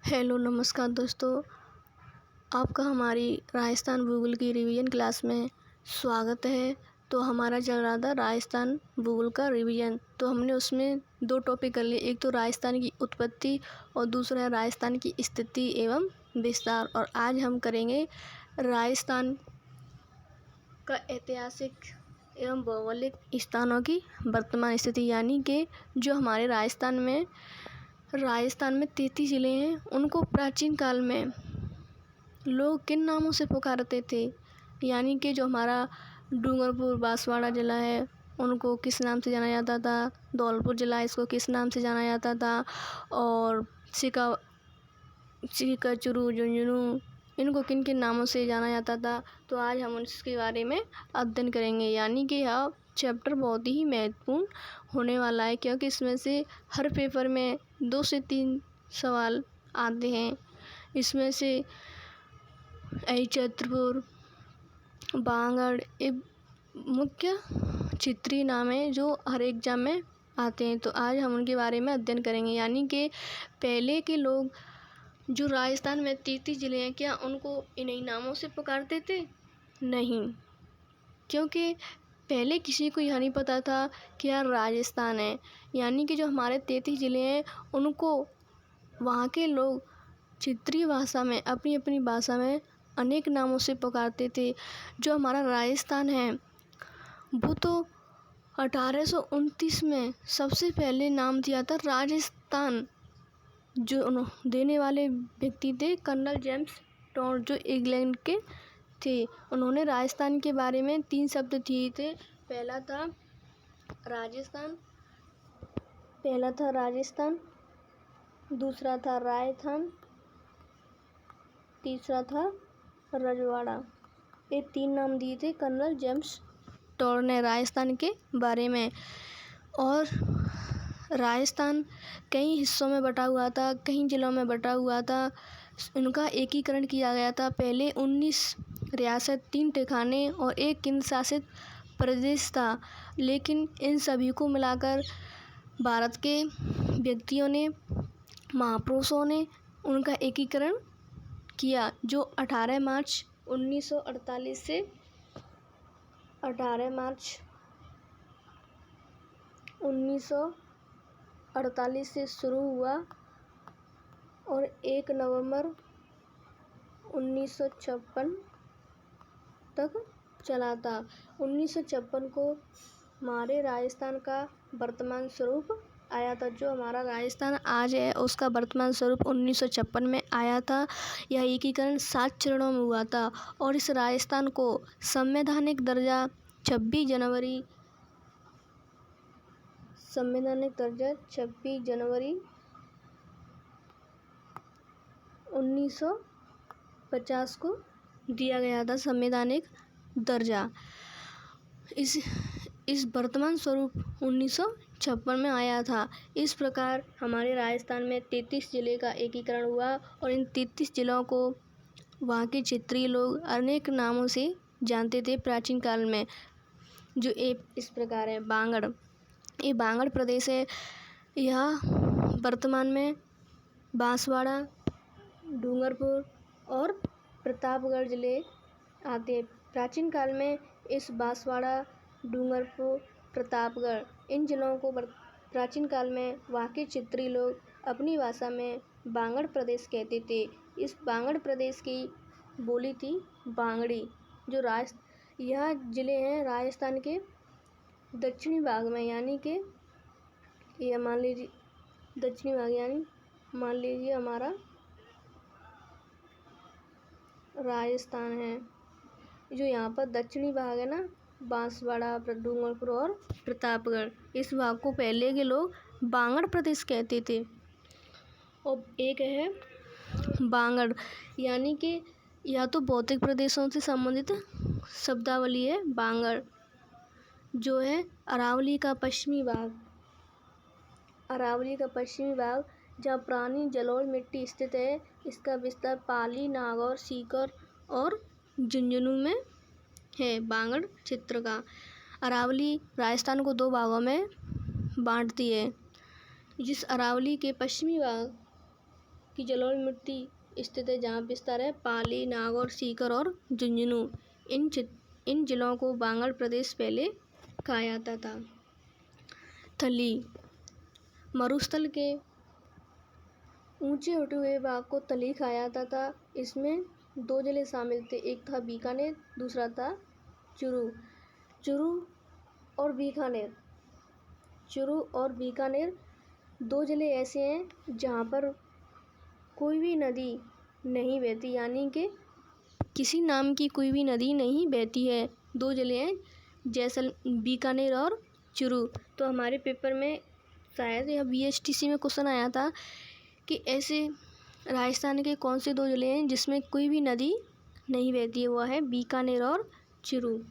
Hello नमस्कार दोस्तों, आपका हमारी राजस्थान भूगोल की रिवीजन क्लास में स्वागत है। तो हमारा चल रहा था राजस्थान भूगोल का रिवीजन। तो हमने उसमें दो टॉपिक कर लिए, एक तो राजस्थान की उत्पत्ति और दूसरा है राजस्थान की स्थिति एवं विस्तार। और आज हम करेंगे राजस्थान का ऐतिहासिक एवं भौगोलिक स्थानों की वर्तमान स्थिति, यानी कि जो हमारे राजस्थान में 33 ज़िले हैं, उनको प्राचीन काल में लोग किन नामों से पुकारते थे। यानी कि जो हमारा डूंगरपुर बांसवाड़ा ज़िला है, उनको किस नाम से जाना जाता था। धौलपुर ज़िला, इसको किस नाम से जाना जाता था। और सिकाचुरु, झुंझुनू, इनको किन किन नामों से जाना जाता था। तो आज हम इसके बारे में अध्ययन करेंगे। यानी कि यह चैप्टर बहुत ही महत्वपूर्ण होने वाला है, क्योंकि इसमें से हर पेपर में 2 से 3 सवाल आते हैं। इसमें से छतरपुर, बांगड़, ये मुख्य क्षेत्रीय नाम है जो हर एग्जाम में आते हैं। तो आज हम उनके बारे में अध्ययन करेंगे। यानी कि पहले के लोग जो राजस्थान में 33 ज़िले हैं, क्या उनको इन्हीं नामों से पुकारते थे? नहीं, क्योंकि पहले किसी को यह नहीं पता था कि यार राजस्थान है। यानी कि जो हमारे 33 ज़िले हैं, उनको वहाँ के लोग क्षेत्रीय भाषा में अपनी अपनी भाषा में अनेक नामों से पुकारते थे। जो हमारा राजस्थान है, वो तो 1829 में सबसे पहले नाम दिया था राजस्थान। जो देने वाले व्यक्ति थे कर्नल जेम्स टॉड, जो इंग्लैंड के थे। उन्होंने राजस्थान के बारे में 3 शब्द दिए थे। पहला था राजस्थान, दूसरा था रायथान, तीसरा था रजवाड़ा। ये 3 नाम दिए थे कर्नल जेम्स टॉड ने राजस्थान के बारे में। और राजस्थान कई हिस्सों में बटा हुआ था, कई ज़िलों में बटा हुआ था। इनका एकीकरण किया गया था। पहले 19 रियासत, 3 ठिकाने और 1 केंद्र शासित प्रदेश था। लेकिन इन सभी को मिलाकर भारत के व्यक्तियों ने, महापुरुषों ने उनका एकीकरण किया, जो 18 मार्च 1948 से 18 मार्च 1948 से शुरू हुआ और 1 नवंबर 1956 तक चला था। 1956 को हमारे राजस्थान का वर्तमान स्वरूप आया था। जो हमारा राजस्थान आज है, उसका वर्तमान स्वरूप 1956 में आया था। यह एकीकरण 7 चरणों में हुआ था। और इस राजस्थान को संवैधानिक दर्जा 26 जनवरी 1950 को दिया गया था, संवैधानिक दर्जा। इस वर्तमान स्वरूप 1956 में आया था। इस प्रकार हमारे राजस्थान में 33 ज़िले का एकीकरण हुआ। और इन 33 ज़िलों को वहाँ के क्षेत्रीय लोग अनेक नामों से जानते थे प्राचीन काल में। जो इस प्रकार है। बांगड़, ये बांगड़ प्रदेश है। यह वर्तमान में बांसवाड़ा, डूंगरपुर और प्रतापगढ़ ज़िले आते हैं। प्राचीन काल में इस बांसवाड़ा, डूंगरपुर, प्रतापगढ़, इन ज़िलों को प्राचीन काल में वहाँ के क्षेत्रीय लोग अपनी भाषा में बांगड़ प्रदेश कहते थे। इस बांगड़ प्रदेश की बोली थी बांगड़ी। यह ज़िले हैं राजस्थान के दक्षिणी भाग में। यानी कि यह मान लीजिए दक्षिणी भाग, यानी मान लीजिए हमारा राजस्थान है। जो यहाँ पर दक्षिणी भाग है ना, बांसवाड़ा, डूंगरपुर और प्रतापगढ़, इस भाग को पहले के लोग बांगड़ प्रदेश कहते थे। और एक है बांगड़, यानी कि यह तो भौतिक प्रदेशों से संबंधित शब्दावली है। बांगड़ जो है अरावली का पश्चिमी भाग, जहाँ पुरानी जलोढ़ मिट्टी स्थित है। इसका विस्तार पाली, नागौर, सीकर और झुंझुनू में है। बांगड़ क्षेत्र का अरावली राजस्थान को 2 भागों में बांटती है। जिस अरावली के पश्चिमी भाग की जलोढ़ मिट्टी स्थित है, जहाँ विस्तार है पाली, नागौर, सीकर और झुंझुनू। इन जिलों को बांगड़ प्रदेश पहले कहा जाता था। थली मरुस्थल के ऊंचे उठे हुए भाग को थली कहा जाता था। इसमें 2 जिले शामिल थे, एक था बीकानेर, दूसरा था चुरू। चुरू और बीकानेर 2 जिले ऐसे हैं जहाँ पर कोई भी नदी नहीं बहती, यानी कि किसी नाम की कोई भी नदी नहीं बहती है। 2 जिले हैं बीकानेर और चुरू। तो हमारे पेपर में शायद या BSTC में क्वेश्चन आया था कि ऐसे राजस्थान के कौन से 2 जिले हैं जिसमें कोई भी नदी नहीं बहती है, वो है बीकानेर और चुरू।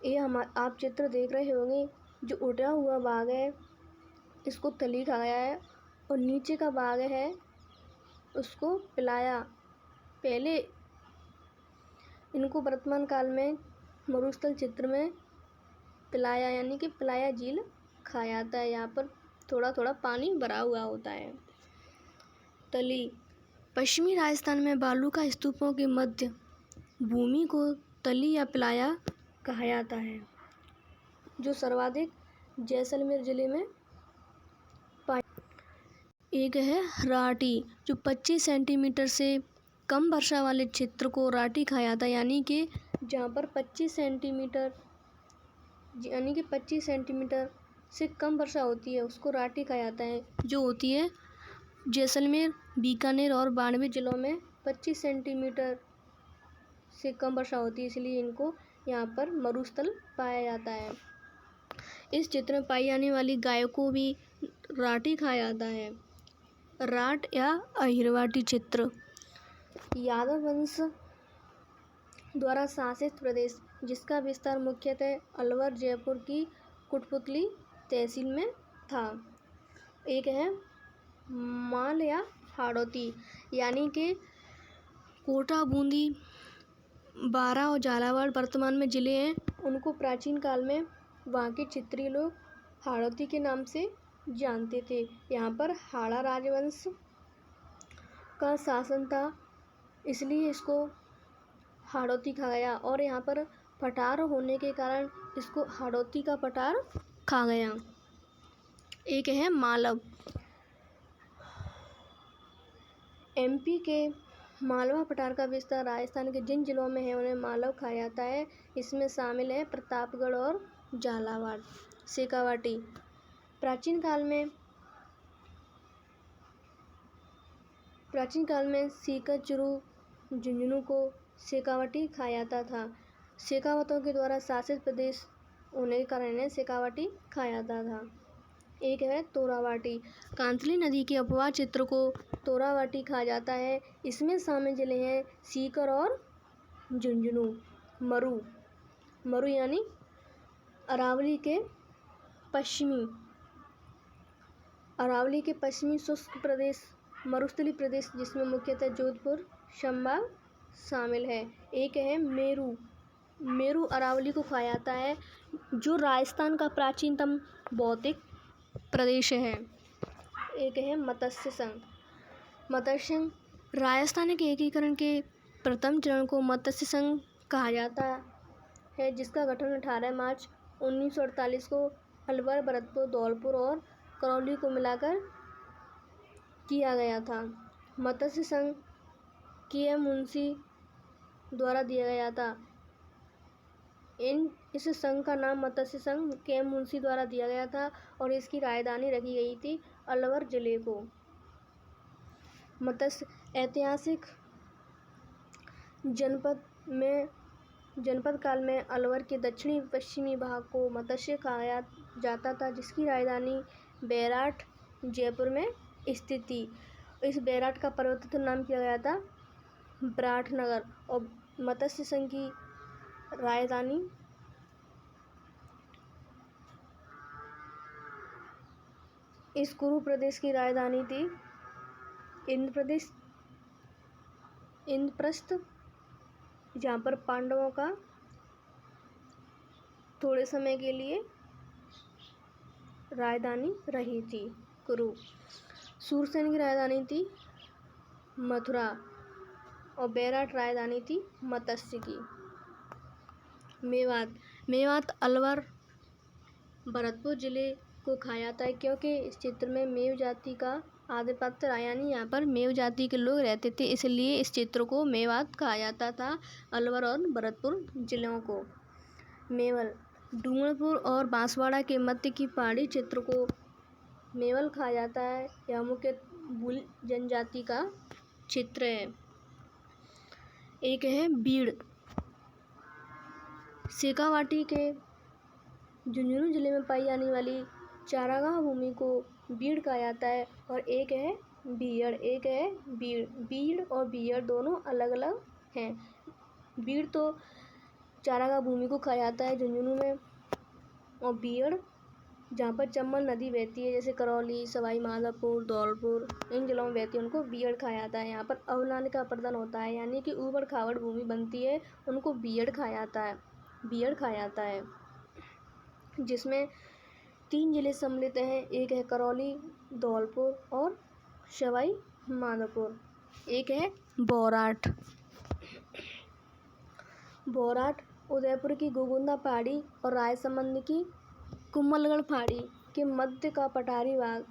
ये आप चित्र देख रहे होंगे, जो उठा हुआ भाग है इसको थली कहा गया है और नीचे का भाग है उसको पिलाया। पहले इनको वर्तमान काल में मरुस्थल चित्र में पिलाया यानी कि पिलाया झील कहा जाता है। यहाँ पर थोड़ा थोड़ा पानी भरा हुआ होता है। तली पश्चिमी राजस्थान में बालू का स्तूपों के मध्य भूमि को तली या पिलाया कहा जाता है, जो सर्वाधिक जैसलमेर जिले में एक है राठी, जो 25 सेंटीमीटर से कम वर्षा वाले क्षेत्र को राठी कहा जाता है, यानी कि जहाँ पर 25 सेंटीमीटर से कम वर्षा होती है उसको राठी कहा जाता है, जो होती है जैसलमेर, बीकानेर और बाड़मेर जिलों में 25 सेंटीमीटर से कम वर्षा होती है, इसलिए इनको यहाँ पर मरुस्थल पाया जाता है। इस चित्र में पाई जाने वाली गाय को भी राठी कहा जाता है। राठ या अहिरवाटी चित्र यादव वंश द्वारा शासित प्रदेश, जिसका विस्तार मुख्यतः अलवर, जयपुर की कुटपुतली तहसील में था। एक है माल या हाड़ौती, यानी कि कोटा, बूंदी, बारा और झालावाड़ वर्तमान में जिले हैं। उनको प्राचीन काल में वहाँ के क्षेत्रीय लोग हाड़ौती के नाम से जानते थे। यहाँ पर हाड़ा राजवंश का शासन था, इसलिए इसको हाड़ौती कहा गया और यहाँ पर पठार होने के कारण इसको हाड़ौती का पठार कहा गया। एक है मालव। MP के मालवा पठार का विस्तार राजस्थान के जिन जिलों में है उन्हें मालव कहा जाता है। इसमें शामिल है प्रतापगढ़ और झालावाड़। शेखावाटी प्राचीन काल में सीकर, चुरू, झुंझुनू को शेखावाटी कहा जाता था। शेखावतों के द्वारा शासित प्रदेश होने के कारण इन्हें शेखावाटी कहा जाता था। एक है तोरावाटी। कांतली नदी के अपवाह क्षेत्र को तोरावाटी कहा जाता है। इसमें शामिल जिले हैं सीकर और झुंझुनू। मरु यानी अरावली के पश्चिमी शुष्क प्रदेश मरुस्थली प्रदेश, जिसमें मुख्यतः जोधपुर संभाग शामिल है। एक है मेरू अरावली को कहा जाता है, जो राजस्थान का प्राचीनतम भौतिक प्रदेश है। एक है मत्स्य संघ। राजस्थान के एकीकरण के प्रथम चरण को मत्स्य संघ कहा जाता है, जिसका गठन 18 मार्च 1948 को अलवर, भरतपुर, धौलपुर और करौली को मिलाकर किया गया था। मत्स्य संघ KM मुंशी द्वारा दिया गया था। इस संघ का नाम मत्स्य संघ KM मुंशी द्वारा दिया गया था और इसकी राजधानी रखी गई थी अलवर जिले को। मत्स्य ऐतिहासिक जनपद काल में अलवर के दक्षिणी पश्चिमी भाग को मत्स्य कहा जाता था, जिसकी राजधानी बैराट जयपुर में स्थित थी। इस बैराट का परिवर्तित नाम किया गया था विराटनगर और मत्स्य संघ की राजधानी इस कुरु प्रदेश की राजधानी थी इंद्रप्रस्थ, जहाँ पर पांडवों का थोड़े समय के लिए राजधानी रही थी कुरु। सूरसेन की राजधानी थी मथुरा और बैराट राजधानी थी मत्स्य की। मेवात अलवर भरतपुर जिले को कहा जाता है क्योंकि इस क्षेत्र में मेव जाति का आधिपत्य रहा, यानी यहाँ पर मेव जाति के लोग रहते थे, इसलिए इस क्षेत्र को मेवात कहा जाता था, अलवर और भरतपुर जिलों को। मेवल डूंगरपुर और बांसवाड़ा के मध्य की पहाड़ी क्षेत्र को मेवल कहा जाता है। यह मुख्य भूल जनजाति का क्षेत्र है। एक है बीड़। शेखावाटी के झुंझुनू जिले में पाई जाने वाली चारागाह भूमि को बीड़ कहा जाता है। और एक है बीड़ और बीड़ दोनों अलग अलग हैं। बीड़ तो चारागाह भूमि को कहा जाता है झुंझुनू में, और बीड़ जहाँ पर चंबल नदी बहती है, जैसे करौली, सवाई माधोपुर, धौलपुर, इन जिलों में बहती है, उनको बीड़ कहा जाता है। यहाँ पर अवलान का प्रदान होता है, यानी कि ऊबड़ खाबड़ भूमि बनती है, उनको बीड़ कहा जाता है। जिसमें 3 जिले सम्मिलित हैं। एक है करौली, धौलपुर और सवाई माधोपुर। एक है बोराट उदयपुर की गोगुंदा पहाड़ी और राजसमंद की कुम्भलगढ़ पहाड़ी के मध्य का पठारी भाग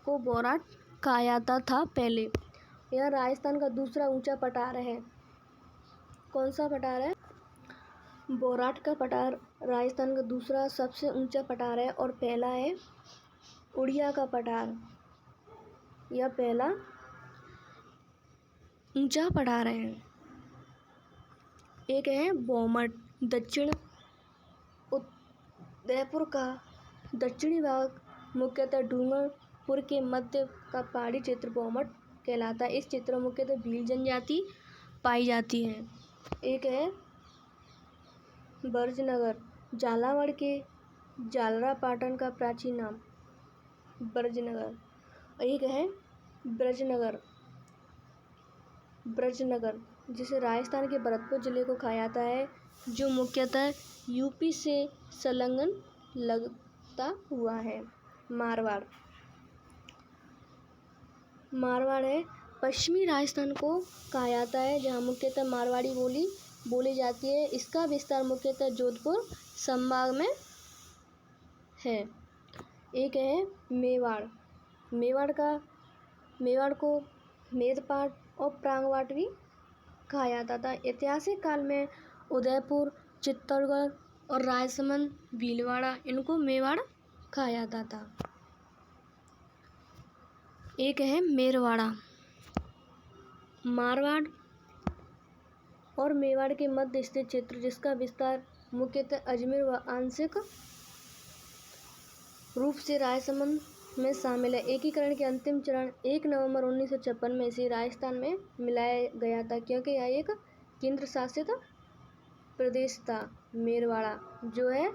को बोराट कहा जाता था पहले। यह राजस्थान का दूसरा ऊंचा पठार है। कौन सा पठार है? बोराट का पठार राजस्थान का दूसरा सबसे ऊंचा पठार है और पहला है उड़िया का पठार। यह पहला ऊंचा पठार है। एक है बोमट। दक्षिण उदयपुर का दक्षिणी भाग मुख्यतः डूंगरपुर के मध्य का पहाड़ी क्षेत्र बोमट कहलाता है। इस क्षेत्र में मुख्यतः भील जनजाति पाई जाती है। एक है ब्रजनगर। झालावाड़ के झालरा पाटन का प्राचीन नाम ब्रजनगर। एक है ब्रजनगर जिसे राजस्थान के भरतपुर जिले को कहा जाता है, जो मुख्यतः यूपी से संलग्न लगता हुआ है। मारवाड़ है पश्चिमी राजस्थान को कहा जाता है, जहाँ मुख्यतः मारवाड़ी बोली जाती है। इसका विस्तार मुख्यतः जोधपुर संभाग में है। एक है मेवाड़ को मेदपाट और प्रांगवाट भी कहा जाता था। ऐतिहासिक काल में उदयपुर, चित्तौड़गढ़ और राजसमंद, भीलवाड़ा, इनको मेवाड़ कहा जाता था। एक है मेरवाड़ा। मारवाड़ और मेवाड़ के मध्य स्थित क्षेत्र, जिसका विस्तार मुख्यतः अजमेर व आंशिक रूप से राजसमंद में शामिल है। एकीकरण के अंतिम चरण 1 नवंबर 1956 में इसे राजस्थान में मिलाया गया था, क्योंकि यह एक केंद्र शासित प्रदेश था। मेरवाड़ा जो है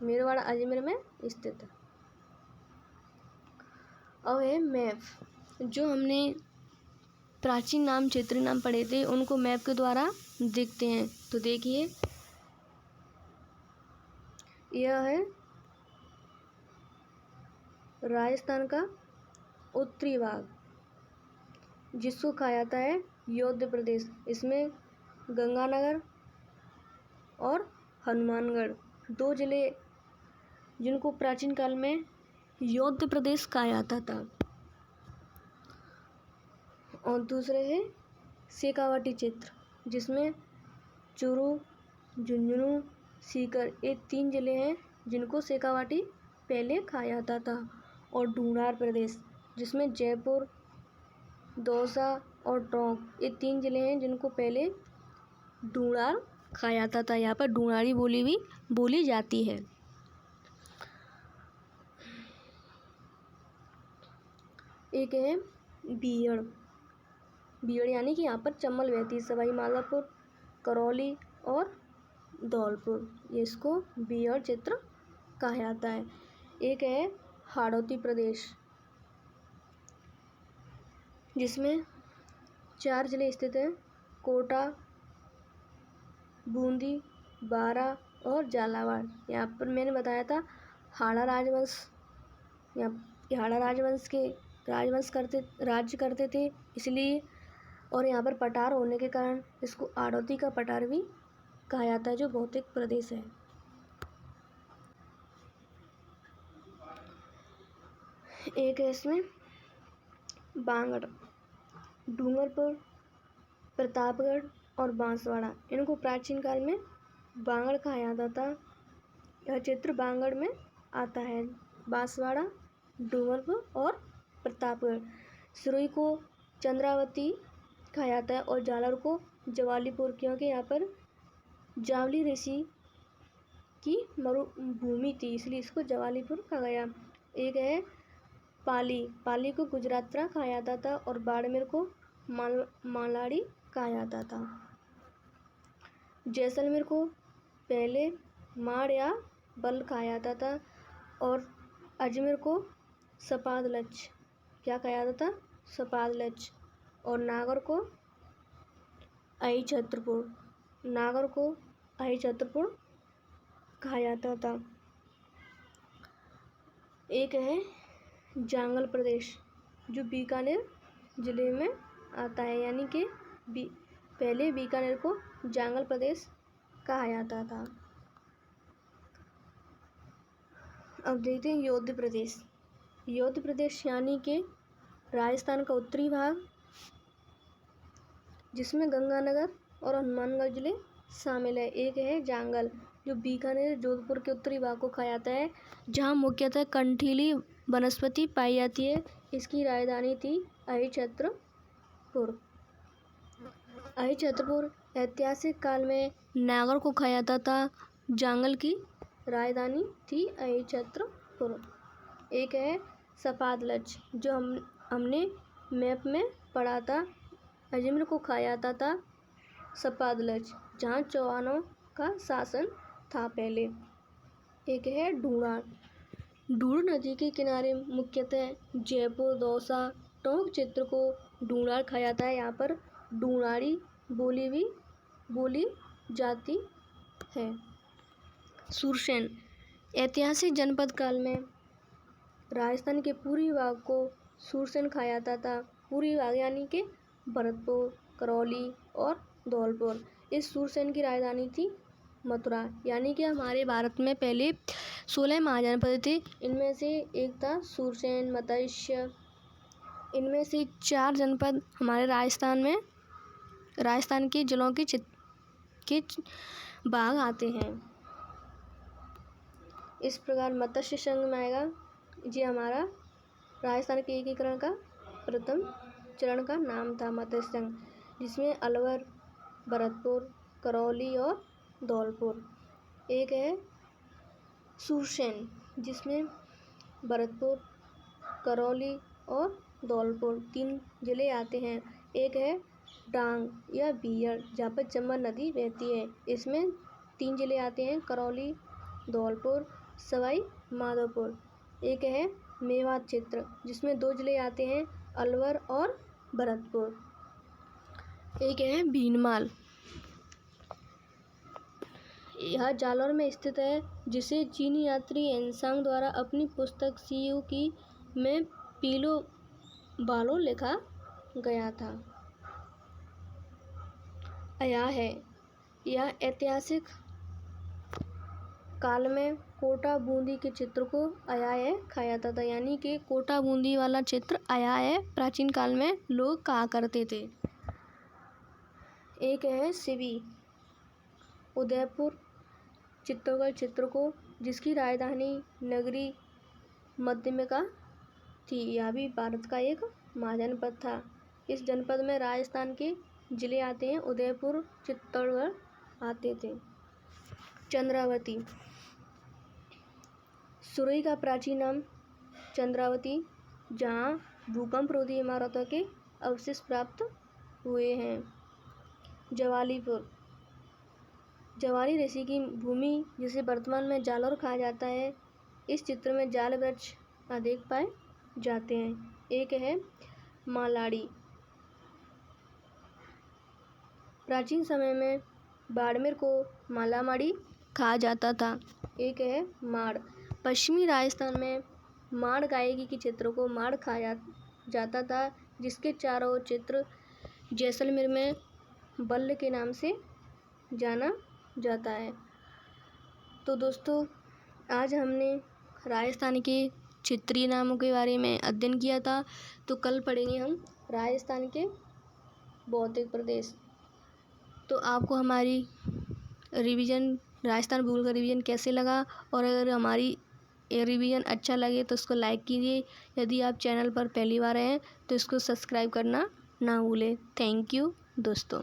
मेरवाड़ा अजमेर में स्थित है। अब है मैप। जो हमने प्राचीन नाम, क्षेत्रीय नाम पढ़े थे, उनको मैप के द्वारा देखते हैं। तो देखिए, यह है राजस्थान का उत्तरी भाग, जिसको कहा जाता है योध्य प्रदेश। इसमें गंगानगर और हनुमानगढ़ 2 जिले, जिनको प्राचीन काल में योध्य प्रदेश कहा जाता था। और दूसरे है शेखावाटी क्षेत्र, जिसमें चूरू, झुंझुनू, सीकर, ये 3 जिले हैं, जिनको शेखावाटी पहले कहा जाता था। और ढूंढार प्रदेश, जिसमें जयपुर, दौसा और टोंक, ये 3 जिले हैं, जिनको पहले ढूंढार कहा जाता था। यहाँ पर ढूंढारी बोली भी बोली जाती है। एक है बीड़ यानी कि यहाँ पर चंबल बहती है। सवाई माधोपुर, करौली और धौलपुर, ये इसको बीड़ क्षेत्र कहा जाता है। एक है हाड़ौती प्रदेश, जिसमें 4 जिले स्थित हैं, कोटा, बूंदी, बारा और झालावाड़। यहाँ पर मैंने बताया था हाड़ा राजवंश या हाड़ा राजवंश राज्य करते थे, इसलिए। और यहाँ पर पठार होने के कारण इसको आड़ौती का पठार भी कहा जाता है, जो भौतिक प्रदेश है। एक है इसमें बांगड़, डूंगरपुर, प्रतापगढ़ और बांसवाड़ा। इनको प्राचीन काल में बांगड़ कहा जाता था। यह चित्र बांगड़ में आता है। बांसवाड़ा, डूंगरपुर और प्रतापगढ़। सुरुई को चंद्रावती कहा जाता है और जालौर को जवालीपुर, क्योंकि यहाँ पर जावली ऋषि की मरुभूमि थी, इसलिए इसको जवालीपुर कहा गया। एक है पाली को गुजरातरा कहा जाता था और बाड़मेर को मालाड़ी कहा जाता था। जैसलमेर को पहले माड़ या बल कहा जाता था और अजमेर को सपादलच क्या कहा जाता था, सपादलच। और नागौर को अहिछत्रपुर कहा जाता था। एक है जांगल प्रदेश, जो बीकानेर जिले में आता है, यानी कि पहले बीकानेर को जांगल प्रदेश कहा जाता था। अब देखते हैं योध्य प्रदेश। योध्य प्रदेश यानी कि राजस्थान का उत्तरी भाग, जिसमें गंगानगर और हनुमानगढ़ जिले शामिल है। एक है जांगल, जो बीकानेर जोधपुर के उत्तरी भाग को कहा जाता है, जहाँ मुख्यतः कंठीली वनस्पति पाई जाती है। इसकी राजधानी थी अहिछत्रपुर। अहिछत्रपुर ऐतिहासिक काल में नागौर को कहा जाता था। जांगल की राजधानी थी अहिछत्रपुर। एक है सपादलच, जो हमने मैप में पढ़ा था। अजमेर को कहा जाता था सपादलच, जहाँ चौहानों का शासन था पहले। एक है ढूंढ नदी के किनारे मुख्यतः जयपुर, दौसा, टोंक क्षेत्र को ढूंढाड़ कहा जाता है। यहाँ पर ढूंढाड़ी बोली भी बोली जाती है। सुरसेन ऐतिहासिक जनपद काल में राजस्थान के पूर्वी भाग को सुरसेन कहा जाता था। पूर्वी भाग यानी कि भरतपुर, करौली और धौलपुर। इस सुरसेन की राजधानी थी मथुरा, यानी कि हमारे भारत में पहले 16 महाजनपद थे। इनमें से एक था सुरसेन, मत्स्य। इनमें से 4 जनपद हमारे राजस्थान के जिलों के भाग आते हैं। इस प्रकार मत्स्य संघ में आएगा। ये हमारा राजस्थान के एकीकरण का प्रथम चरण का नाम था, मत्स्य संघ, जिसमें अलवर, भरतपुर, करौली और धौलपुर। एक है सुरसेन, जिसमें भरतपुर, करौली और धौलपुर 3 जिले आते हैं। एक है डांग या बीहड़, जहाँ पर चंबल नदी बहती है। इसमें 3 जिले आते हैं, करौली, धौलपुर, सवाई माधोपुर। एक है मेवात क्षेत्र, जिसमें 2 जिले आते हैं, अलवर और भरतपुर। एक है भीनमाल, यह जालौर में स्थित है, जिसे चीनी यात्री एनसांग द्वारा अपनी पुस्तक सीयू की में पीलो बालो लिखा गया था। अया है, यह ऐतिहासिक काल में कोटा बूंदी के चित्र को अयाय कहा जाता था, यानी कि कोटा बूंदी वाला चित्र अयाय प्राचीन काल में लोग कहा करते थे। एक है शिवी, उदयपुर चित्तौड़गढ़ चित्र को, जिसकी राजधानी नगरी मध्यमिका थी। यह भी भारत का एक महाजनपद था। इस जनपद में राजस्थान के जिले आते हैं, उदयपुर, चित्तौड़गढ़ आते थे। चंद्रावती, सुरई का प्राचीन नाम चंद्रावती, जहाँ भूकंपरोधी इमारतों के अवशेष प्राप्त हुए हैं। जवालीपुर, जवाली ऋषि की भूमि, जिसे वर्तमान में जालौर कहा जाता है। इस चित्र में जाल वृक्ष अधिक पाए जाते हैं। एक है मालाड़ी, प्राचीन समय में बाड़मेर को मालामाड़ी कहा जाता था। एक है पश्चिमी राजस्थान में माड़ गायकी के चित्रों को माड़ कहा जाता था, जिसके चारों चित्र जैसलमेर में बल्ल के नाम से जाना जाता है। तो दोस्तों, आज हमने राजस्थान के क्षेत्रीय नामों के बारे में अध्ययन किया था। तो कल पढ़ेंगे हम राजस्थान के भौतिक प्रदेश। तो आपको हमारी राजस्थान भूगोल का रिवीजन कैसे लगा, और अगर हमारी ये रिवीजन अच्छा लगे तो इसको लाइक कीजिए। यदि आप चैनल पर पहली बार आए हैं तो इसको सब्सक्राइब करना ना भूलें। थैंक यू दोस्तों।